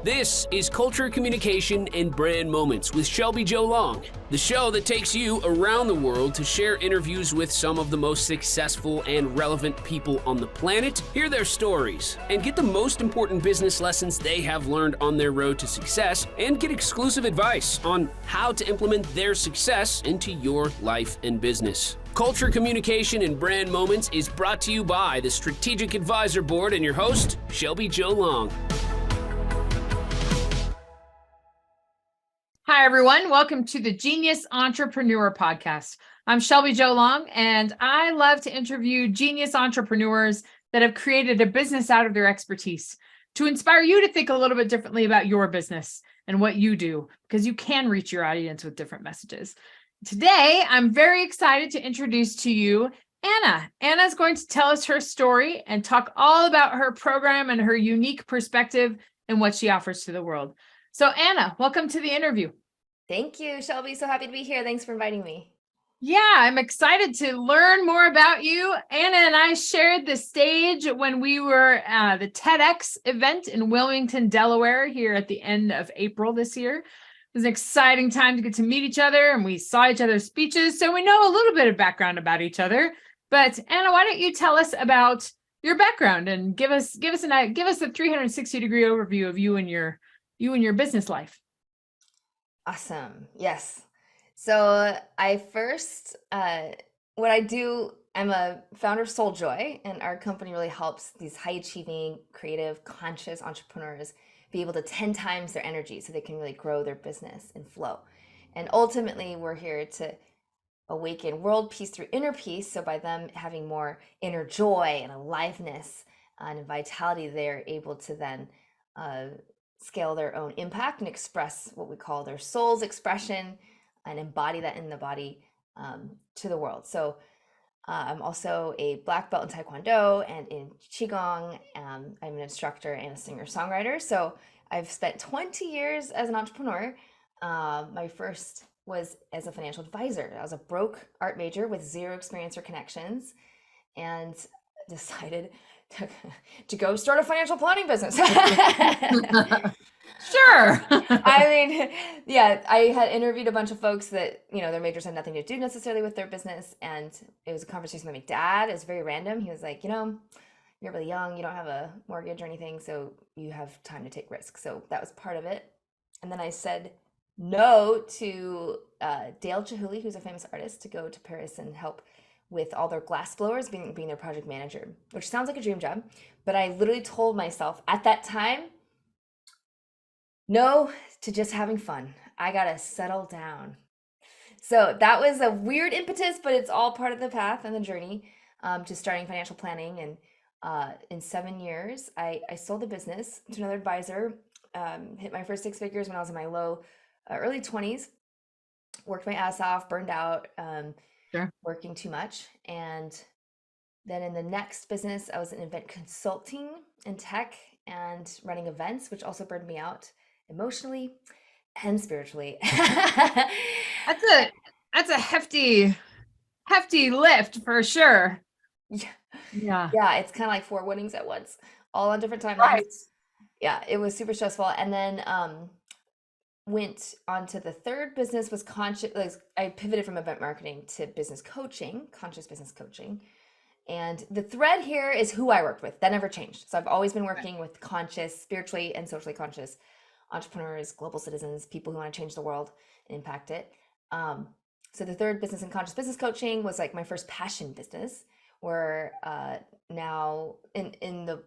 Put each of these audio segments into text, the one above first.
This is Culture, Communication, and Brand Moments with Shelby Joe Long, the show that takes you around the world to share interviews with some of the most successful and relevant people on the planet, hear their stories, and get the most important business lessons they have learned on their road to success, and get exclusive advice on how to implement their success into your life and business. Culture, Communication, and Brand Moments is brought to you by the Strategic Advisor Board and your host, Shelby Joe Long. Hi, everyone. Welcome to the Genius Entrepreneur Podcast. I'm Shelby Joe Long, and I love to interview genius entrepreneurs that have created a business out of their expertise to inspire you to think a little bit differently about your business and what you do, because you can reach your audience with different messages. Today, I'm very excited to introduce to you Anna. Anna is going to tell us her story and talk all about her program and her unique perspective and what she offers to the world. So Anna, welcome to the interview. Thank you, Shelby. So happy to be here. Thanks for inviting me. Yeah, I'm excited to learn more about you. Anna and I shared the stage when we were at the TEDx event in Wilmington, Delaware, here at the end of April this year. It was an exciting time to get to meet each other, and we saw each other's speeches, so we know a little bit of background about each other. But Anna, why don't you tell us about your background and give us a 360-degree overview of you and your business life. Awesome. Yes. So I first, what I do, I'm a founder of SolJoy, and our company really helps these high achieving, creative, conscious entrepreneurs be able to 10 times their energy so they can really grow their business and flow. And ultimately, we're here to awaken world peace through inner peace. So by them having more inner joy and aliveness and vitality, they're able to then scale their own impact and express what we call their soul's expression and embody that in the body to the world. So I'm also a black belt in Taekwondo and in Qigong. I'm an instructor and a singer-songwriter. So I've spent 20 years as an entrepreneur. My first was as a financial advisor. I was a broke art major with zero experience or connections, and decided to go start a financial planning business. Sure. I mean, yeah, I had interviewed a bunch of folks that, their majors had nothing to do necessarily with their business. And it was a conversation with my dad. It was very random. He was like, you're really young. You don't have a mortgage or anything, so you have time to take risks. So that was part of it. And then I said no to Dale Chihuly, who's a famous artist, to go to Paris and help with all their glass blowers, being their project manager, which sounds like a dream job. But I literally told myself at that time, no to just having fun. I gotta settle down. So that was a weird impetus, but it's all part of the path and the journey to starting financial planning. And in 7 years, I sold the business to another advisor, hit my first 6 figures when I was in my early 20s, worked my ass off, burned out, Sure. working too much. And then in the next business, I was in event consulting and tech and running events, which also burned me out emotionally and spiritually. That's a hefty lift for sure. Yeah, it's kind of like 4 weddings at once, all on different timelines. Right. Yeah, it was super stressful. And then went on to the third business, was conscious. Like, I pivoted from event marketing to business coaching, conscious business coaching. And the thread here is who I worked with. That never changed. So I've always been working with conscious, spiritually and socially conscious entrepreneurs, global citizens, people who want to change the world and impact it. So the third business in conscious business coaching was like my first passion business, where now in the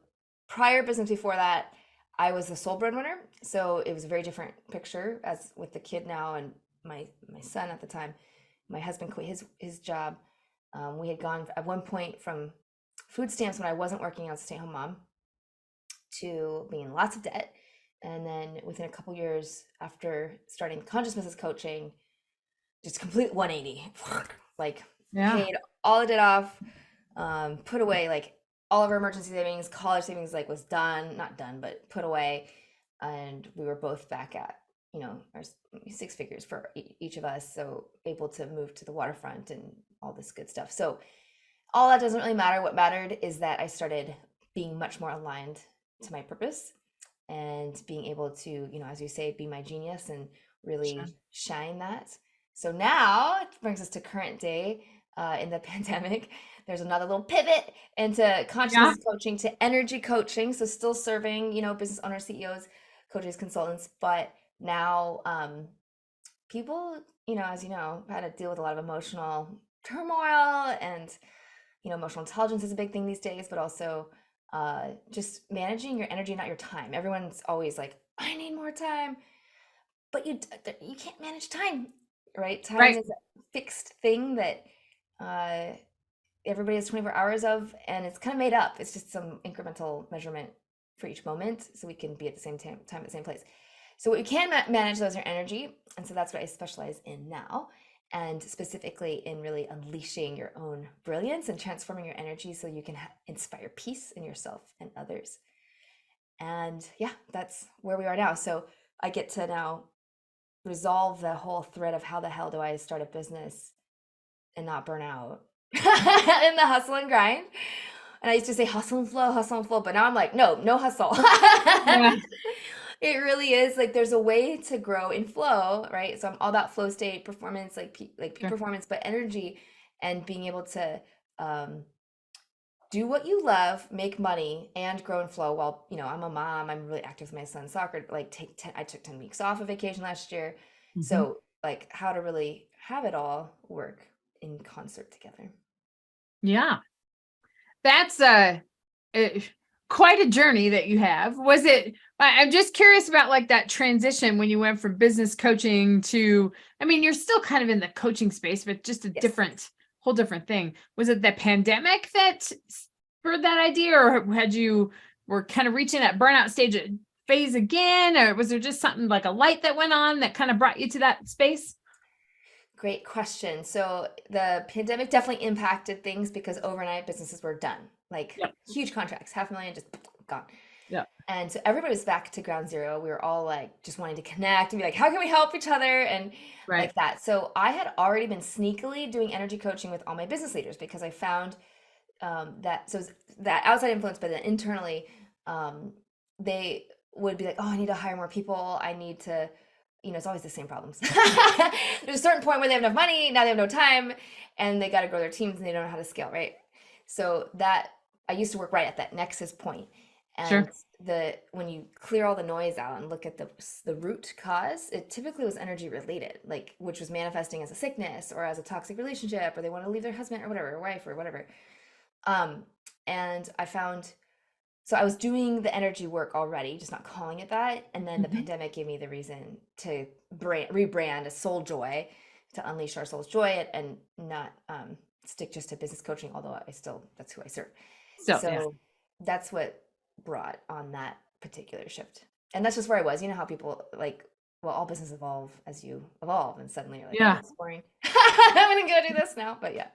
prior business before that, I was the sole breadwinner. So it was a very different picture as with the kid now and my son at the time. My husband quit his job. We had gone at one point from food stamps when I wasn't working, I was a stay-at-home mom, to being in lots of debt. And then within a couple years after starting conscious business coaching, just complete 180, like paid all the debt off, put away like all of our emergency savings, college savings, like was not done, but put away. And we were both back at, our 6 figures for each of us. So able to move to the waterfront and all this good stuff. So all that doesn't really matter. What mattered is that I started being much more aligned to my purpose and being able to, you know, as you say, be my genius and Sure. really shine that. So now it brings us to current day in the pandemic. There's another little pivot into Yeah. consciousness coaching to energy coaching. So still serving, you know, business owners, CEOs, coaches, consultants, but now people, you know, as you know, had to deal with a lot of emotional turmoil and, you know, emotional intelligence is a big thing these days, but also just managing your energy, not your time. Everyone's always like, I need more time, but you can't manage time, right? Time Right. is a fixed thing that everybody has 24 hours of, and it's kind of made up. It's just some incremental measurement for each moment, so we can be at the same time at the same place. So what you can manage those your energy, and so that's what I specialize in now, and specifically in really unleashing your own brilliance and transforming your energy so you can inspire peace in yourself and others. And yeah, that's where we are now. So I get to now resolve the whole thread of how the hell do I start a business and not burn out in the hustle and grind. And I used to say hustle and flow, but now I'm like, no hustle. Yeah. It really is like there's a way to grow in flow, right? So I'm all about flow state performance, like peak Sure. performance, but energy and being able to do what you love, make money, and grow and flow. While, you know, I'm a mom, I'm really active with my son's soccer. Like I took 10 weeks off of vacation last year. Mhm. So like how to really have it all work in concert together. Yeah. That's eh, quite a journey that you have. Was it, I'm just curious about like that transition when you went from business coaching to, I mean, you're still kind of in the coaching space, but just a Yes. whole different thing. Was it the pandemic that spurred that idea, or had you were kind of reaching that burnout phase again, or was there just something like a light that went on that kind of brought you to that space? Great question. So the pandemic definitely impacted things because overnight businesses were done, like Yep. huge contracts, 500,000 just gone. Yep. And so everybody was back to ground zero. We were all like just wanting to connect and be like, how can we help each other? And Right. like that. So I had already been sneakily doing energy coaching with all my business leaders because I found that outside influence, but then internally, they would be like, oh, I need to hire more people. I need to, you know, it's always the same problems. There's a certain point where they have enough money, now they have no time, and they got to grow their teams and they don't know how to scale, right? So that I used to work right at that nexus point. And Sure. when you clear all the noise out and look at the root cause, it typically was energy related, like which was manifesting as a sickness or as a toxic relationship, or they want to leave their husband or whatever, or wife or whatever. And I found, so I was doing the energy work already, just not calling it that. And then the Mhm. pandemic gave me the reason to rebrand as SolJoy, to unleash our soul's joy and not stick just to business coaching, although that's who I serve. So, yeah. So that's what brought on that particular shift. And that's just where I was. You know how people like, well, all business evolve as you evolve, and suddenly you're like, oh, Yeah. it's boring. I'm gonna go do this now. But yeah.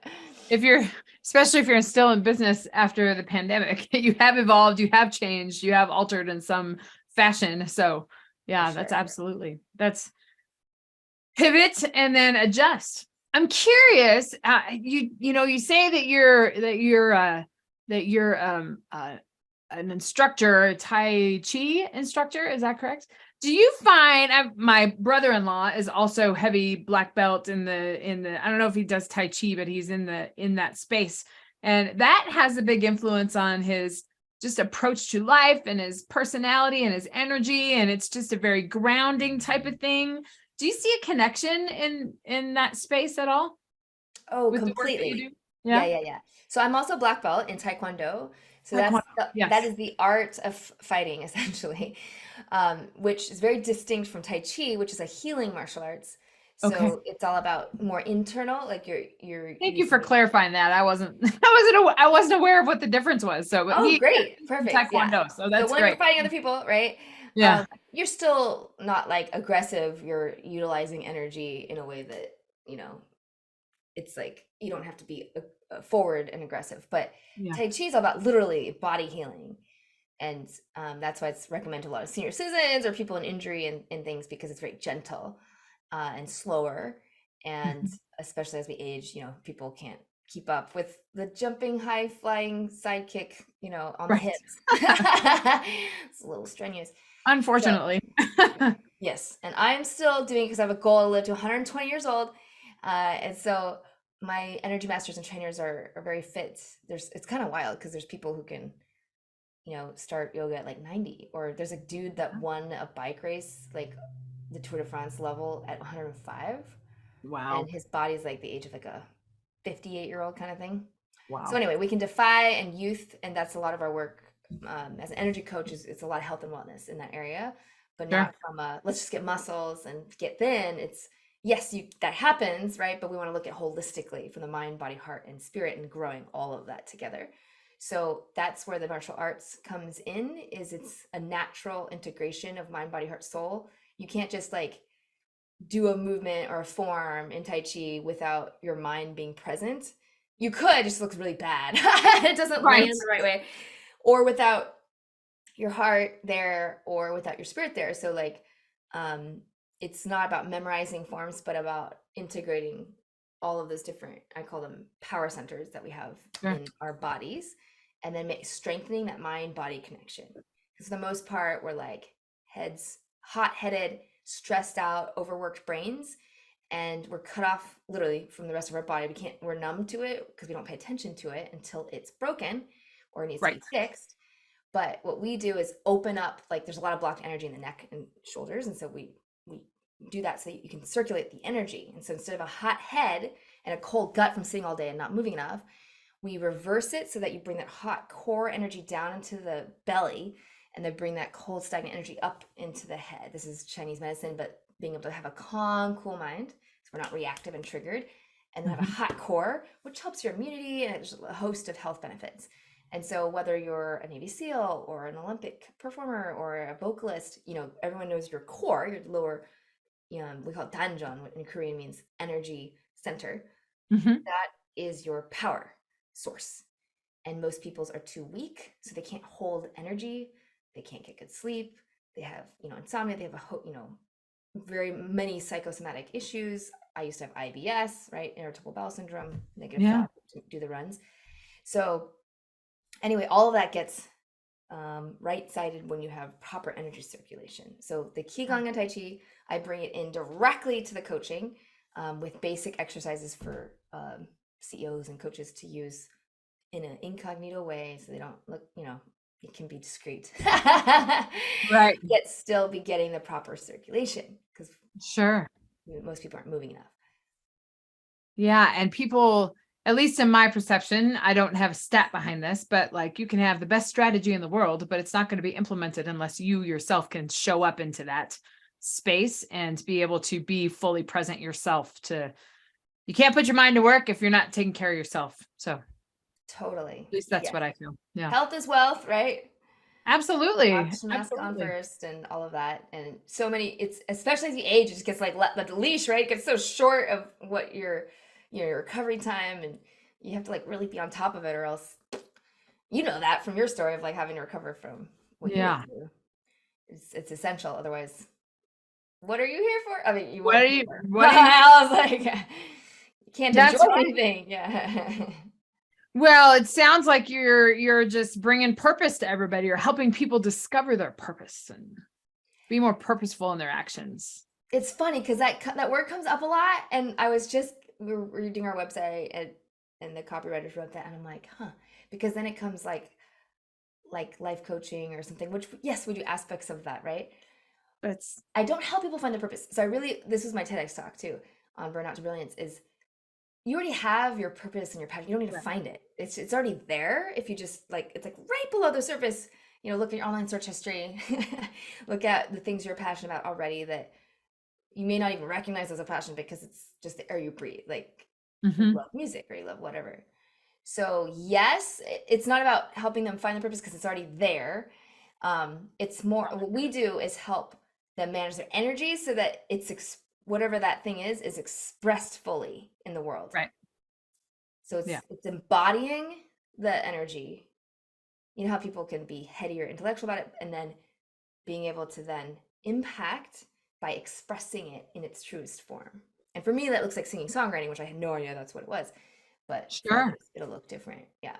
Especially if you're still in business after the pandemic, you have evolved, you have changed, you have altered in some fashion. So yeah, For that's sure. absolutely, that's pivot and then adjust. I'm curious, you say that you're an instructor, a Tai Chi instructor. Is that correct? Do you find my brother-in-law is also heavy black belt I don't know if he does Tai Chi, but he's in that space. And that has a big influence on his just approach to life and his personality and his energy. And it's just a very grounding type of thing. Do you see a connection in that space at all Oh, with the work that you completely. do? Yeah, Yeah. yeah, yeah. So I'm also black belt in Taekwondo. So Taekwondo. that Yes. is the art of fighting, essentially, which is very distinct from Tai Chi, which is a healing martial arts. Okay. So it's all about more internal, like you're Thank you for using. clarifying that. I wasn't aware of what the difference was. So, but Oh, he great, perfect, yeah. Taekwondo, so So that's when you're great. fighting other people, right? Yeah. You're still not like aggressive. You're utilizing energy in a way that, you know, it's like you don't have to be forward and aggressive, but Yeah. Tai Chi is all about literally body healing. And that's why it's recommended to a lot of senior citizens or people in injury and things, because it's very gentle and slower. And Mhm. especially as we age, you know, people can't keep up with the jumping, high flying sidekick, on the Right. hips. It's a little strenuous. Unfortunately. Yes. And I'm still doing, because I have a goal to live to 120 years old. And so my energy masters and trainers are very fit. It's kind of wild because there's people who can, start yoga at like 90, or there's a dude that won a bike race, like the Tour de France level, at 105. Wow. And his body's like the age of like a 58-year-old kind of thing. Wow. So anyway, we can defy and youth, and that's a lot of our work as an energy coach. It's a lot of health and wellness in that area, but Sure. not from let's just get muscles and get thin. It's yes, that happens, right? But we want to look at holistically from the mind, body, heart, and spirit, and growing all of that together. So that's where the martial arts comes in. It's a natural integration of mind, body, heart, soul. You can't just like do a movement or a form in Tai Chi without your mind being present. You could, it just looks really bad. It doesn't land the right way. Or without your heart there, or without your spirit there. So like, it's not about memorizing forms, but about integrating all of those different, I call them power centers that we have in our bodies, and then strengthening that mind-body connection. Because for the most part, we're like hot-headed, stressed out, overworked brains, and we're cut off literally from the rest of our body. We're numb to it because we don't pay attention to it until it's broken or it needs to be fixed. But what we do is open up, like there's a lot of blocked energy in the neck and shoulders. And so we do that so that you can circulate the energy. And so instead of a hot head and a cold gut from sitting all day and not moving enough, we reverse it so that you bring that hot core energy down into the belly, and then bring that cold stagnant energy up into the head. This is Chinese medicine, but being able to have a calm, cool mind, so we're not reactive and triggered, and then have a hot core, which helps your immunity, and there's a host of health benefits. And so whether you're a Navy SEAL or an Olympic performer or a vocalist, everyone knows your core, your lower, we call it danjon, what in Korean means energy center. That is your power source. And most people's are too weak, so they can't hold energy. They can't get good sleep. They have, insomnia. They have very many psychosomatic issues. I used to have IBS, right? Irritable bowel syndrome, negative thought, do the runs. So anyway, all of that gets right-sided when you have proper energy circulation. So the Qigong and Tai Chi, I bring it in directly to the coaching with basic exercises for CEOs and coaches to use in an incognito way, so they don't look, it can be discreet. Right. Yet still be getting the proper circulation, because most people aren't moving enough. Yeah. And people, at least in my perception, I don't have a stat behind this, but like you can have the best strategy in the world, but it's not going to be implemented unless you yourself can show up into that space and be able to be fully present yourself. You can't put your mind to work if you're not taking care of yourself. So totally. At least that's what I feel. Yeah. Health is wealth, right? Absolutely. Mask on first and all of that. And so many, it's especially as you age, it just gets like the leash, right? It gets so short of what your recovery time, and you have to like really be on top of it, or else that from your story of like having to recover from what you went through. It's essential. Otherwise, what are you here for? I mean, I was like, you can't enjoy anything. Yeah. Well, it sounds like you're just bringing purpose to everybody. You're helping people discover their purpose and be more purposeful in their actions. It's funny because that word comes up a lot, and I was just we were reading our website, and the copywriters wrote that, and I'm like, because then it comes like life coaching or something, which yes, we do aspects of that, right? But I don't help people find their purpose. So this was my TEDx talk too on Burnout to Brilliance, is you already have your purpose and your passion. You don't need to find it. It's already there. If you just it's like right below the surface, look at your online search history, look at the things you're passionate about already that you may not even recognize as a passion because it's just the air you breathe. Like you love music or you love whatever. So yes, it's not about helping them find the purpose because it's already there. It's more, what we do is help them manage their energy so that whatever that thing is expressed fully in the world. Right. So it's embodying the energy. You know how people can be heady or intellectual about it, and then being able to then impact by expressing it in its truest form. And for me, that looks like singing, songwriting, which I had no idea that's what it was. but for Sure. others, it'll look different. Yeah.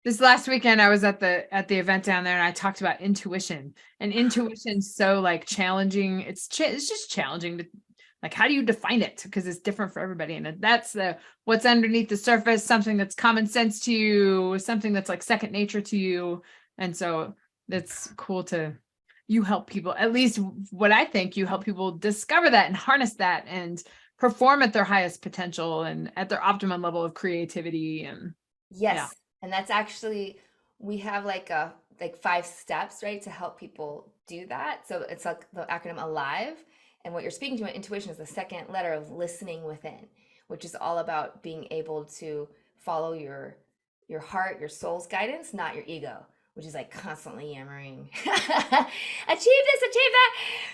This last weekend, I was at the event down there, and I talked about intuition. And intuition's so like challenging. It's just challenging to like, how do you define it? Because it's different for everybody, and that's the what's underneath the surface. Something that's common sense to you, something that's like second nature to you, and so that's cool to you help people. At least what I think, you help people discover that and harness that and perform at their highest potential and at their optimum level of creativity. And yeah. Yes. And that's actually, we have like 5 steps, right, to help people do that. So it's like the acronym ALIVE. And what you're speaking to, intuition, is the second letter of listening within, which is all about being able to follow your heart, your soul's guidance, not your ego, which is like constantly yammering, achieve this, achieve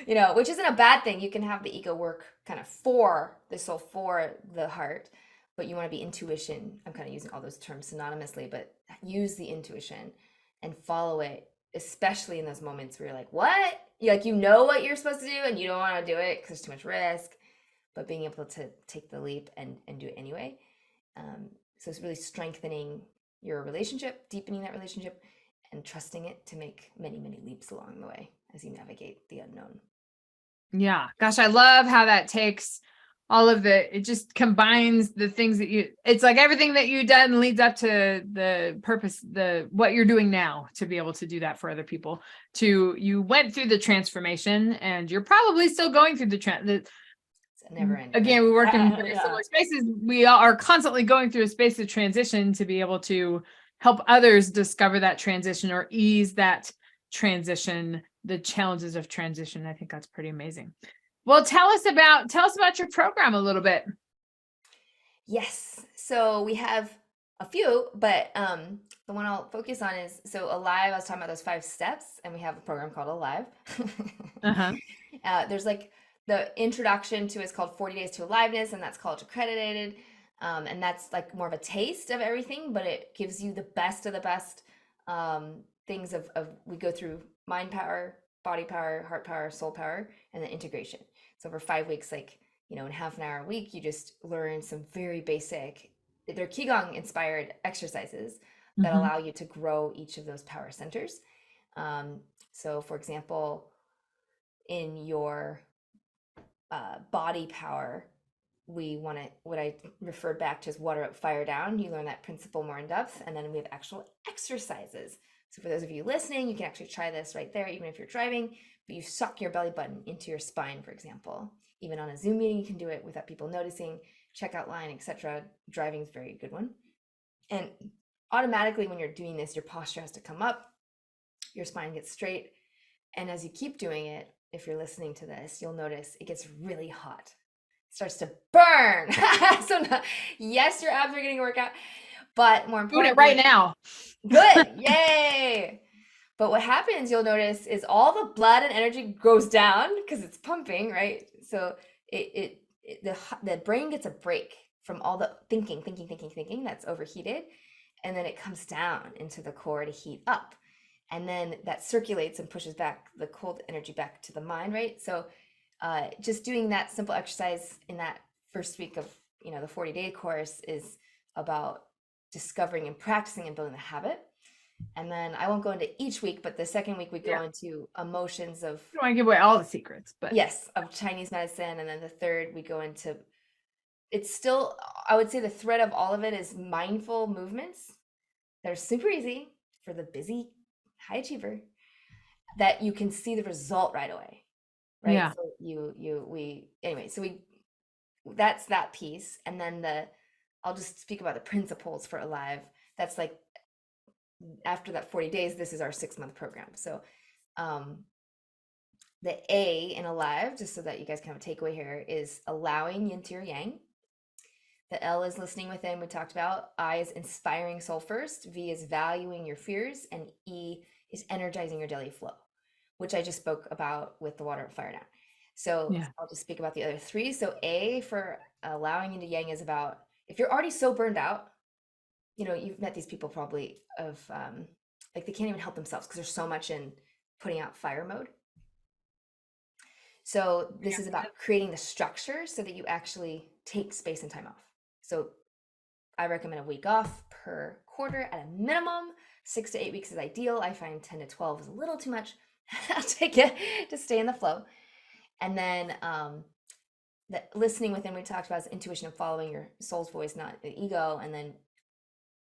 that, which isn't a bad thing. You can have the ego work kind of for the soul, for the heart, but you want to be intuition. I'm kind of using all those terms synonymously, but use the intuition and follow it, especially in those moments where you're like, what? You know what you're supposed to do and you don't want to do it because there's too much risk, but being able to take the leap and do it anyway. So it's really strengthening your relationship, deepening that relationship, and trusting it to make many, many leaps along the way as you navigate the unknown. Yeah. Gosh, I love how that takes all of it just combines the things that it's like everything that you've done leads up to the purpose, what you're doing now, to be able to do that for other people. You went through the transformation, and you're probably still going through It's never ending. Again, we work in very similar spaces. We are constantly going through a space of transition to be able to help others discover that transition or ease that transition, the challenges of transition. I think that's pretty amazing. Well, tell us about your program a little bit. Yes. So we have a few, but the one I'll focus on is, so ALIVE, I was talking about those 5 steps, and we have a program called ALIVE. There's like the introduction to, it's called 40 Days to Aliveness, and that's college accredited. And that's like more of a taste of everything, but it gives you the best of the best things of we go through mind power, body power, heart power, soul power, and then integration. So for 5 weeks, like, in half an hour a week, you just learn some very basic, they're Qigong inspired exercises that allow you to grow each of those power centers. So for example, in your body power, we want to, what I referred back to as water up, fire down. You learn that principle more in depth. And then we have actual exercises. So for those of you listening, you can actually try this right there, even if you're driving, but you suck your belly button into your spine, for example. Even on a Zoom meeting, you can do it without people noticing, checkout line, etc. Driving is a very good one. And automatically when you're doing this, your posture has to come up, your spine gets straight. And as you keep doing it, if you're listening to this, you'll notice it gets really hot. It starts to burn. So yes, your abs are getting a workout, but more importantly, doing it right now. Good. Yay. But what happens, you'll notice, is all the blood and energy goes down because it's pumping, right? So the brain gets a break from all the thinking that's overheated, and then it comes down into the core to heat up, and then that circulates and pushes back the cold energy back to the mind, right? So just doing that simple exercise in that first week of the 40-day course is about discovering and practicing and building the habit. And then I won't go into each week, but the second week we go into emotions of, I don't want to give away all the secrets, but yes, of Chinese medicine. And then the third we go into, it's still, I would say the thread of all of it is mindful movements that are super easy for the busy high achiever, that you can see the result right away, right? Yeah. So that's that piece. And then I'll just speak about the principles for ALIVE. That's like, after that 40 days, this is our 6-month program. So the A in ALIVE, just so that you guys can have a takeaway here, is allowing yin to your yang. The L is listening within, we talked about. I is inspiring soul first. V is valuing your fears. And E is energizing your daily flow, which I just spoke about with the water and fire down. So I'll just speak about the other 3. So A for allowing yin to yang is about, if you're already so burned out, you've met these people probably of like they can't even help themselves because there's so much in putting out fire mode. So this is about creating the structure so that you actually take space and time off. So I recommend a week off per quarter at a minimum. 6 to 8 weeks is ideal. I find 10 to 12 is a little too much. I'll take it to stay in the flow. And then the listening within, we talked about, is intuition and following your soul's voice, not the ego. And then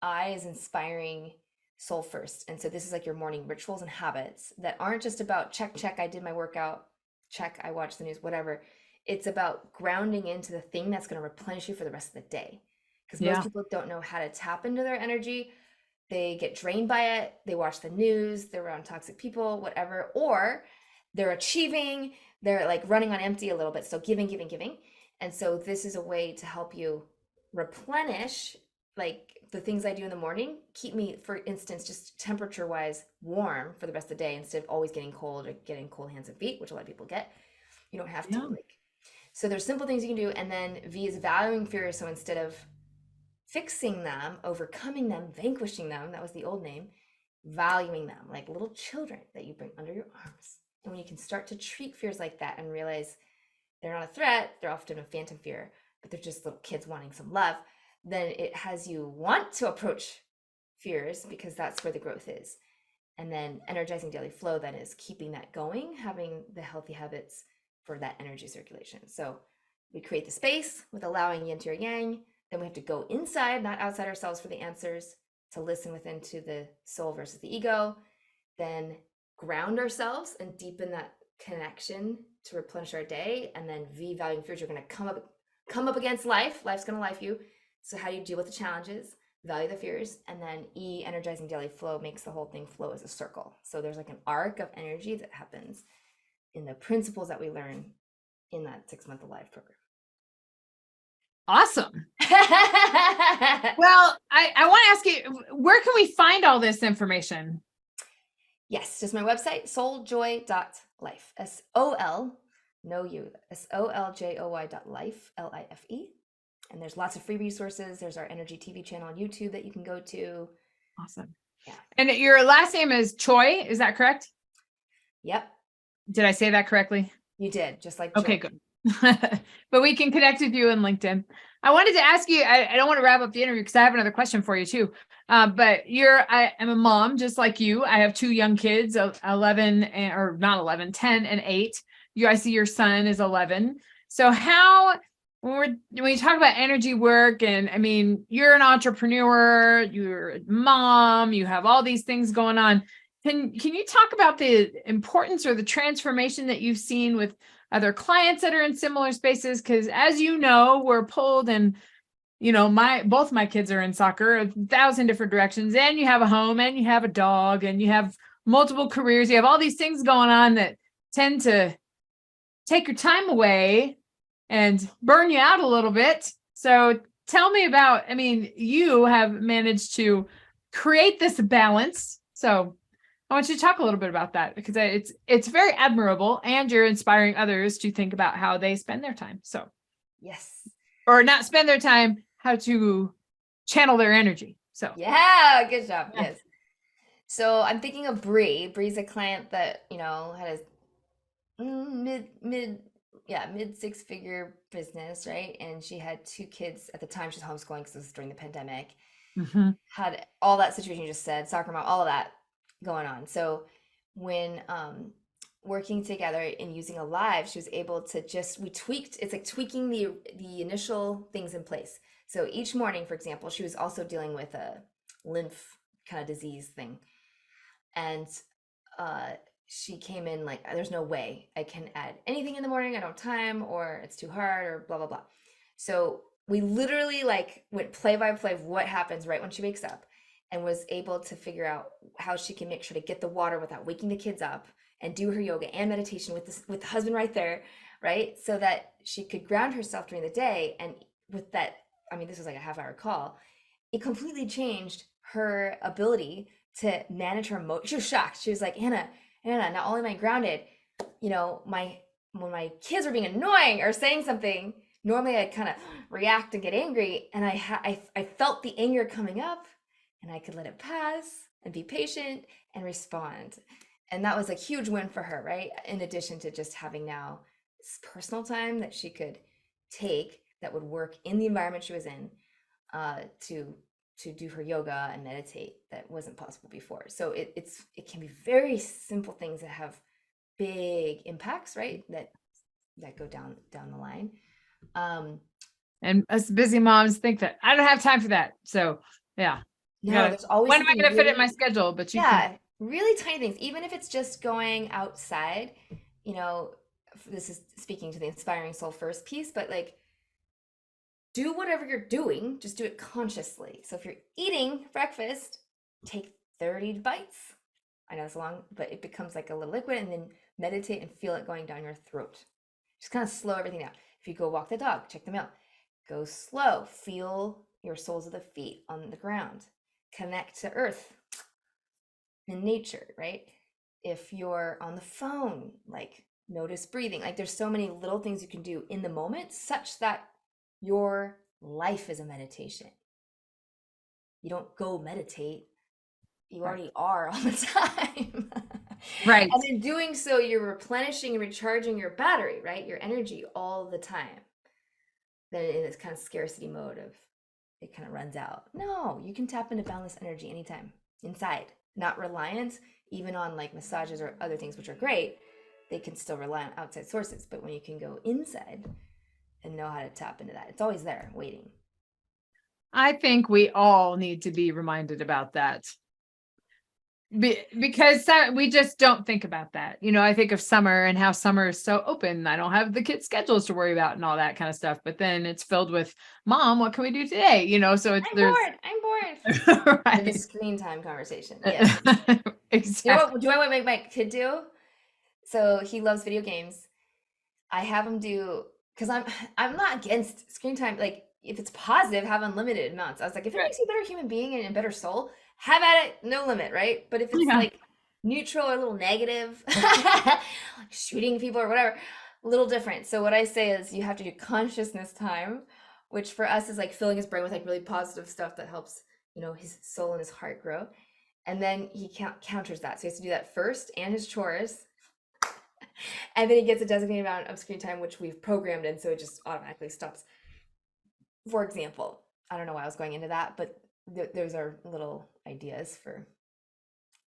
I is inspiring soul first. And so this is like your morning rituals and habits that aren't just about check, I did my workout, check, I watched the news, whatever. It's about grounding into the thing that's going to replenish you for the rest of the day. Because most people don't know how to tap into their energy. They get drained by it. They watch the news. They're around toxic people, whatever. Or they're achieving. They're like running on empty a little bit. So giving. And so this is a way to help you replenish. Like the things I do in the morning keep me, for instance, just temperature wise warm for the rest of the day, instead of always getting cold or getting cold hands and feet, which a lot of people get. You don't have to. So there's simple things you can do. And then V is valuing fear. So instead of fixing them, overcoming them, vanquishing them, that was the old name, valuing them like little children that you bring under your arms. And when you can start to treat fears like that and realize they're not a threat, they're often a phantom fear, but they're just little kids wanting some love, then it has you want to approach fears, because that's where the growth is. And then energizing daily flow then is keeping that going, having the healthy habits for that energy circulation. So we create the space with allowing yin to your yang. Then we have to go inside, not outside ourselves, for the answers, to listen within to the soul versus the ego. Then ground ourselves and deepen that connection to replenish our day. And then V, valuing fears, you're going to come up against life. Life's going to life you. So how do you deal with the challenges? Value the fears. And then E, energizing daily flow, makes the whole thing flow as a circle. So there's like an arc of energy that happens in the principles that we learn in that 6-month Alive program. Awesome. Well, I want to ask you, where can we find all this information? Yes, just my website, soljoy.life. S-O-L, no U, SOLJOY.life, L-I-F-E. And there's lots of free resources. There's our Energy TV channel on YouTube that you can go to. Awesome. Yeah. And your last name is Choi, is that correct? Yep. Did I say that correctly? You did, just like Okay, Joy. good. But we can connect with you on LinkedIn. I wanted to ask you, I don't want to wrap up the interview because I have another question for you too. But I am a mom just like you. I have 2 young kids, 11 or not 11, 10 and 8. I see your son is 11. So when you talk about energy work, and I mean, you're an entrepreneur, you're a mom, you have all these things going on. Can you talk about the importance or the transformation that you've seen with other clients that are in similar spaces? Because as you know, we're pulled, and both my kids are in soccer, 1,000 different directions, and you have a home, and you have a dog, and you have multiple careers. You have all these things going on that tend to take your time away and burn you out a little bit. So tell me about, you have managed to create this balance. So I want you to talk a little bit about that, because it's very admirable, and you're inspiring others to think about how they spend their time. So yes, or not spend their time, how to channel their energy. So yeah, good job. Yeah. Yes. So I'm thinking of Bree. Bree's a client that had a mid 6-figure business, right? And she had 2 kids at the time. She's homeschooling because it was during the pandemic. Mm-hmm. Had all that situation you just said, soccer mom, all of that going on. So when working together and using Alive, she was able to we tweaked, it's like tweaking the initial things in place. So each morning, for example, she was also dealing with a lymph kind of disease thing. And she came in like, there's no way I can add anything in the morning. I don't have time, or it's too hard, or blah, blah, blah. So we literally went play by play of what happens right when she wakes up, and was able to figure out how she can make sure to get the water without waking the kids up, and do her yoga and meditation with the husband right there, right? So that she could ground herself during the day. And with that, this was like a half-hour call. It completely changed her ability to manage her emotions. She was shocked. She was like, Anna, not only am I grounded, when my kids were being annoying or saying something, normally I'd kind of react and get angry. And I felt the anger coming up, and I could let it pass and be patient and respond. And that was a huge win for her, right? In addition to just having now this personal time that she could take that would work in the environment she was in, to do her yoga and meditate that wasn't possible before. So it can be very simple things that have big impacts, right? That go down the line. And us busy moms think that I don't have time for that. So yeah. No, there's always when am I something going to fit really, it in my schedule? But you yeah, can. really tiny things. Even if it's just going outside, you know, this is speaking to the inspiring soul first piece, but like, do whatever you're doing, just do it consciously. So if you're eating breakfast, take 30 bites. I know it's long, but it becomes like a little liquid, and then meditate and feel it going down your throat. Just kind of slow everything down. If you go walk the dog, check the mail. Go slow. Feel your soles of the feet on the ground. Connect to earth and nature, right? If you're on the phone, like notice breathing. Like there's so many little things you can do in the moment such that your life is a meditation. You don't go meditate. You already are all the time. Right. And in doing so, you're replenishing and recharging your battery, right? Your energy all the time. Then in this kind of scarcity mode of it kind of runs out. No, you can tap into boundless energy anytime inside, not reliant even on like massages or other things, which are great. They can still rely on outside sources. But when you can go inside and know how to tap into that, it's always there waiting. I think we all need to be reminded about that. Because we just don't think about that. You know, I think of summer and how summer is so open. I don't have the kids' schedules to worry about and all that kind of stuff. But then it's filled with, Mom, what can we do today? You know, so it's I'm bored. right. The screen time conversation. Yes. Exactly. You know what? Do I want to make my kid do? So he loves video games. I have him do, because I'm not against screen time. Like if it's positive, have unlimited amounts. I was like, if it makes you a better human being and a better soul, have at it, no limit, right? But if it's like neutral or a little negative, like shooting people or whatever, a little different. So what I say is you have to do consciousness time, which for us is like filling his brain with like really positive stuff that helps, you know, his soul and his heart grow. And then he counters that. So he has to do that first and his chores. And then he gets a designated amount of screen time, which we've programmed in, so it just automatically stops. For example, I don't know why I was going into that, but those are little ideas for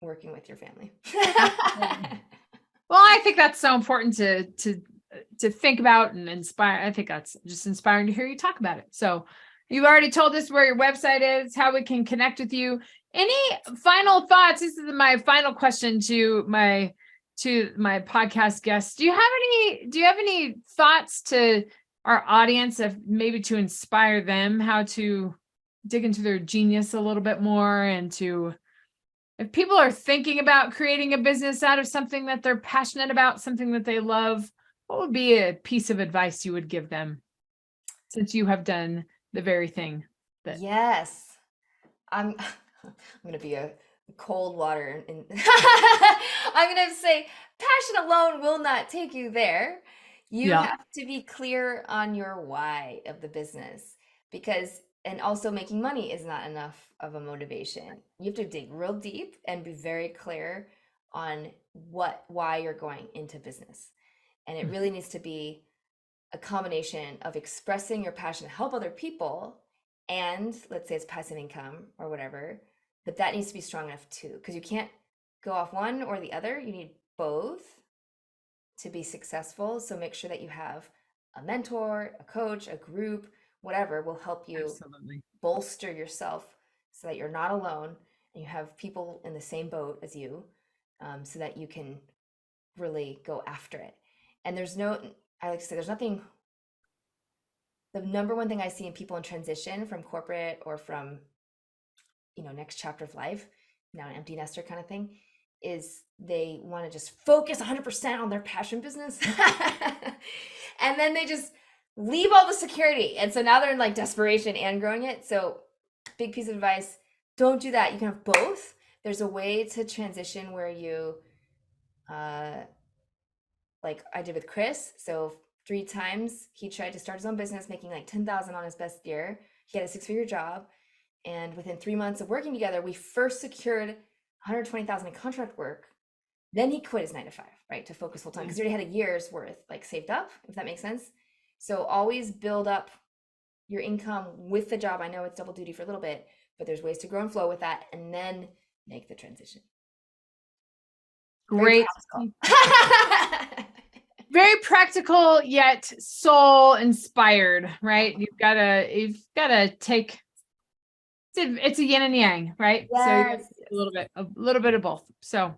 working with your family. Well, I think that's so important to think about and inspire. I think that's just inspiring to hear you talk about it. So you've already told us where your website is, how we can connect with you. Any final thoughts? This is my final question to my podcast guests. Do you have any thoughts to our audience of maybe to inspire them how to dig into their genius a little bit more, and to, if people are thinking about creating a business out of something that they're passionate about, something that they love, what would be a piece of advice you would give them, since you have done the very thing that? Yes, I'm going to be a cold water and I'm going to say passion alone will not take you there. You have to be clear on your why of the business, because, and also making money is not enough of a motivation. You have to dig real deep and be very clear on why you're going into business. And it really needs to be a combination of expressing your passion to help other people, and let's say it's passive income or whatever, but that needs to be strong enough too, because you can't go off one or the other. You need both to be successful. So make sure that you have a mentor, a coach, a group, whatever will help you bolster yourself so that you're not alone and you have people in the same boat as you, so that you can really go after it. And I like to say, there's nothing, the number one thing I see in people in transition from corporate or from, you know, next chapter of life, now an empty nester kind of thing, is they want to just focus 100% on their passion business. And then they just leave all the security. And so now they're in like desperation and growing it. So big piece of advice, don't do that. You can have both. There's a way to transition where you, like I did with Chris. So 3 times he tried to start his own business, making like 10,000 on his best year. He had a 6-figure job. And within 3 months of working together, we first secured 120,000 in contract work. Then he quit his 9-to-5, right, to focus full time, because he already had a year's worth like saved up, if that makes sense. So always build up your income with the job. I know it's double duty for a little bit, but there's ways to grow and flow with that and then make the transition. Great. Very practical, yet soul inspired, right? You've gotta take, it's a yin and yang, right? Yes. So a little bit of both. So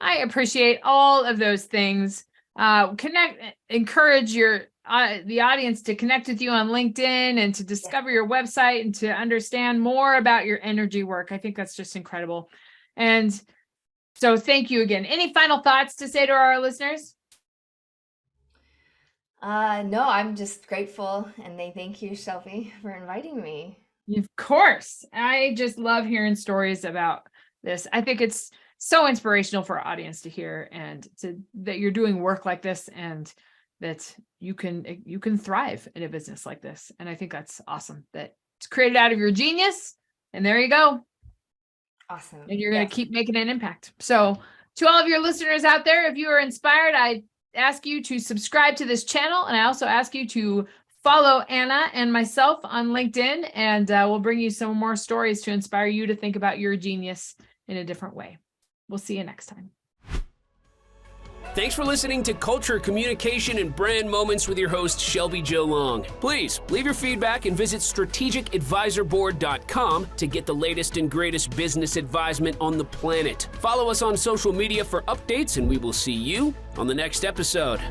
I appreciate all of those things. Encourage the audience to connect with you on LinkedIn and to discover your website and to understand more about your energy work. I think that's just incredible. And so thank you again. Any final thoughts to say to our listeners? No, I'm just grateful, and thank you, Shelby, for inviting me. Of course. I just love hearing stories about this. I think it's so inspirational for our audience to hear, and that you're doing work like this, and that you can thrive in a business like this. And I think that's awesome that it's created out of your genius, and there you go. Awesome. And you're going to keep making an impact. So to all of your listeners out there, if you are inspired, I ask you to subscribe to this channel. And I also ask you to follow Anna and myself on LinkedIn, and we'll bring you some more stories to inspire you to think about your genius in a different way. We'll see you next time. Thanks for listening to Culture, Communication, and Brand Moments with your host, Shelby Jo Long. Please leave your feedback and visit strategicadvisorboard.com to get the latest and greatest business advisement on the planet. Follow us on social media for updates, and we will see you on the next episode.